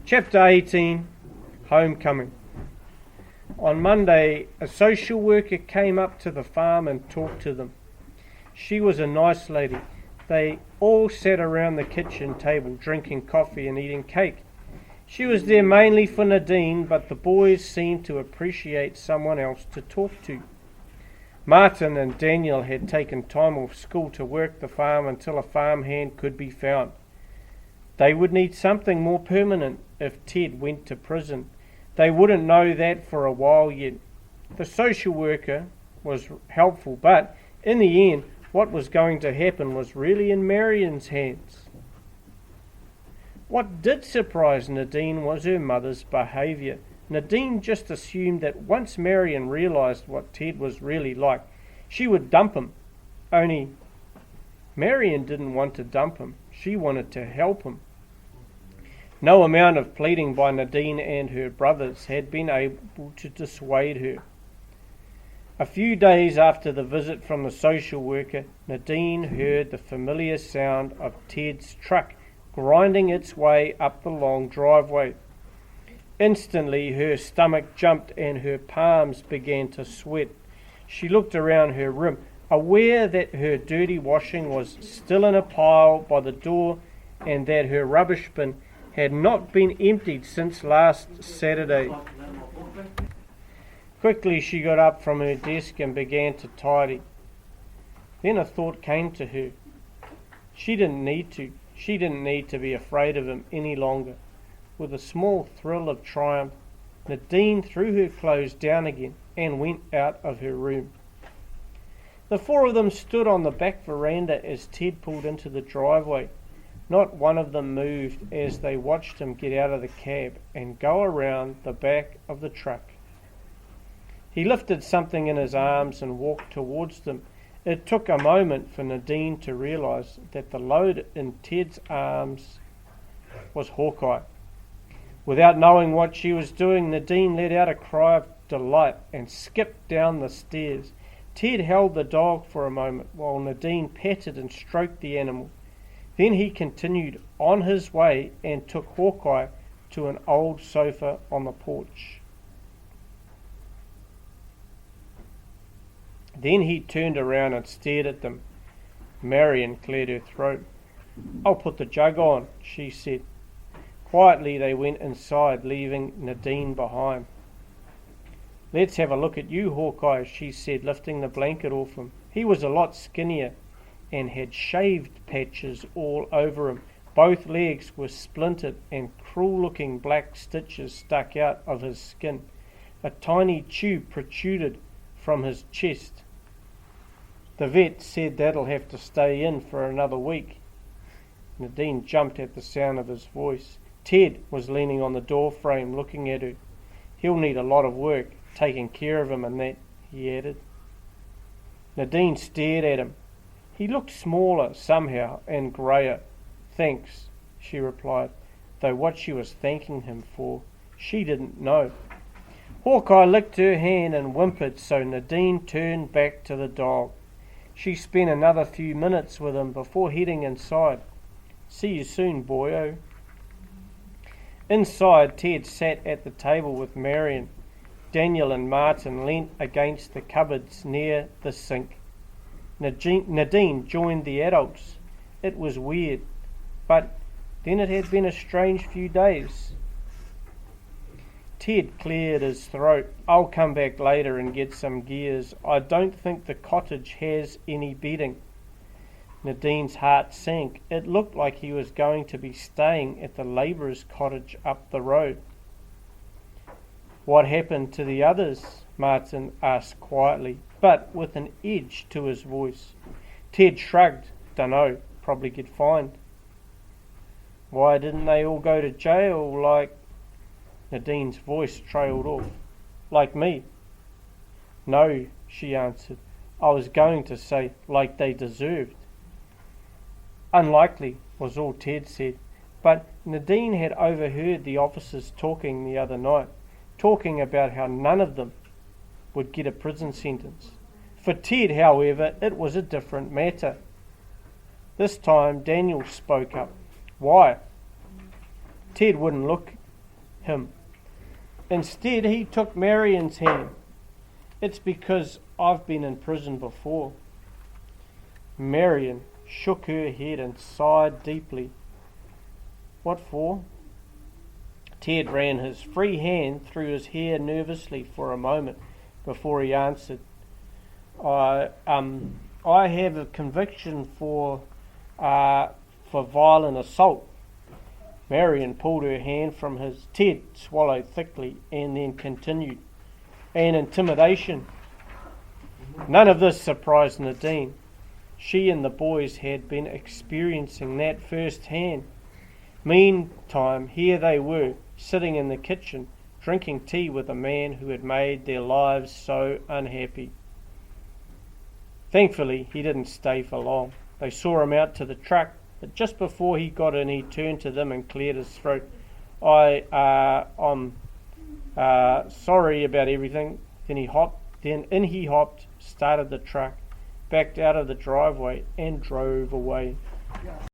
Chapter 18, Homecoming. On Monday, a social worker came up to the farm and talked to them. She was a nice lady. They all sat around the kitchen table drinking coffee and eating cake. She was there mainly for Nadine, but the boys seemed to appreciate someone else to talk to. Martin and Daniel had taken time off school to work the farm until a farmhand could be found. They would need something more permanent if Ted went to prison. They wouldn't know that for a while yet. The social worker was helpful, but in the end, what was going to happen was really in Marion's hands. What did surprise Nadine was her mother's behaviour. Nadine just assumed that once Marion realised what Ted was really like, she would dump him. Only Marion didn't want to dump him. She wanted to help him. No amount of pleading by Nadine and her brothers had been able to dissuade her. A few days after the visit from the social worker, Nadine heard the familiar sound of Ted's truck grinding its way up the long driveway. Instantly her stomach jumped and her palms began to sweat. She looked around her room, aware that her dirty washing was still in a pile by the door and that her rubbish bin had not been emptied since last Saturday. Quickly she got up from her desk and began to tidy. Then a thought came to her. She didn't need to be afraid of him any longer. With a small thrill of triumph, Nadine threw her clothes down again and went out of her room. The four of them stood on the back veranda as Ted pulled into the driveway. Not one of them moved as they watched him get out of the cab and go around the back of the truck. He lifted something in his arms and walked towards them. It took a moment for Nadine to realise that the load in Ted's arms was Hawkeye. Without knowing what she was doing, Nadine let out a cry of delight and skipped down the stairs. Ted held the dog for a moment while Nadine patted and stroked the animal. Then he continued on his way and took Hawkeye to an old sofa on the porch. Then he turned around and stared at them. Marion cleared her throat. "I'll put the jug on," she said. Quietly they went inside, leaving Nadine behind. "Let's have a look at you, Hawkeye," she said, lifting the blanket off him. He was a lot skinnier and had shaved patches all over him. Both legs were splintered and cruel-looking black stitches stuck out of his skin. A tiny tube protruded from his chest. "The vet said that'll have to stay in for another week." Nadine jumped at the sound of his voice. Ted was leaning on the door frame looking at her. "He'll need a lot of work, taking care of him and that," he added. Nadine stared at him. He looked smaller somehow and greyer. "Thanks," she replied, though what she was thanking him for she didn't know. Hawkeye licked her hand and whimpered, so Nadine turned back to the dog. She spent another few minutes with him before heading inside. "See you soon, boyo." Inside, Ted sat at the table with Marion. Daniel and Martin leant against the cupboards near the sink. Nadine joined the adults. It was weird, but then it had been a strange few days. Ted cleared his throat. "I'll come back later and get some gears. I don't think the cottage has any bedding." Nadine's heart sank. It looked like he was going to be staying at the labourer's cottage up the road. "What happened to the others?" Martin asked quietly, but with an edge to his voice. Ted shrugged. "Dunno, probably get fined." "Why didn't they all go to jail like—" Nadine's voice trailed off. "Like me?" "No," she answered. "I was going to say like they deserved." "Unlikely," was all Ted said, but Nadine had overheard the officers talking the other night, talking about how none of them would get a prison sentence. For Ted, however, it was a different matter. This time Daniel spoke up. "Why?" Ted wouldn't look him. Instead, he took Marion's hand. It's because I've been in prison before. Marion shook her head and sighed deeply. What for? Ted ran his free hand through his hair nervously for a moment before he answered. I have a conviction for violent assault. Marion pulled her hand from his. Ted swallowed thickly and then continued. And intimidation. None of this surprised Nadine. She and the boys had been experiencing that firsthand. Meantime, here they were, sitting in the kitchen, drinking tea with a man who had made their lives so unhappy. Thankfully, he didn't stay for long. They saw him out to the truck, but just before he got in, he turned to them and cleared his throat. I'm sorry about everything. Then in he hopped, started the truck, backed out of the driveway and drove away.